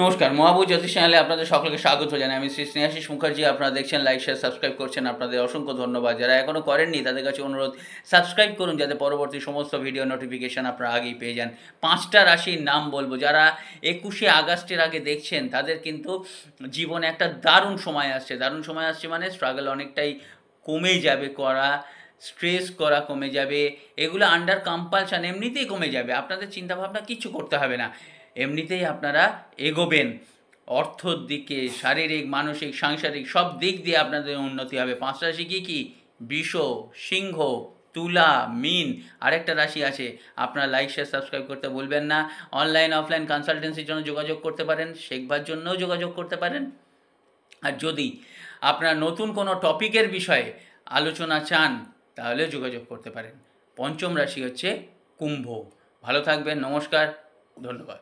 নমস্কার, মহাবু জ্যোতিষ চ্যানেলে আপনাদের সকলকে স্বাগত জানাই। আমি শ্রী স্নেহাশিস মুখার্জি। আপনারা দেখছেন, লাইক শেয়ার সাবস্ক্রাইব করছেন, আপনাদের অসংখ্য ধন্যবাদ। যারা এখনও করেননি তাদের কাছে অনুরোধ, সাবস্ক্রাইব করুন যাতে পরবর্তী সমস্ত ভিডিও নোটিফিকেশান আপনারা আগেই পেয়ে যান। 5টা রাশির নাম বলবো, যারা 21শে আগস্টের আগে দেখছেন তাদের কিন্তু জীবনে একটা দারুণ সময় আসছে। দারুণ সময় আসছে মানে স্ট্রাগল অনেকটাই কমে যাবে করা, স্ট্রেস করা কমে যাবে, এগুলো আন্ডার কম্পালশান এমনিতেই কমে যাবে। আপনাদের চিন্তাভাবনা কিচ্ছু করতে হবে না, এমনিতেই আপনারা এগোবেন অর্থর দিকে। শারীরিক, মানসিক, সাংসারিক সব দিক দিয়ে আপনাদের উন্নতি হবে। 5টা রাশি কী কী? বৃষ, সিংহ, তুলা, মীন, আরেকটা রাশি আছে। আপনারা লাইক শেয়ার সাবস্ক্রাইব করতে ভুলবেন না। অনলাইন অফলাইন কনসালটেন্সির জন্য যোগাযোগ করতে পারেন, শেখবার জন্যও যোগাযোগ করতে পারেন। আর যদি আপনারা নতুন কোনো টপিকের বিষয়ে আলোচনা চান তাহলে যোগাযোগ করতে পারেন। পঞ্চম রাশি হচ্ছে কুম্ভ। ভালো থাকবেন, নমস্কার, ধন্যবাদ।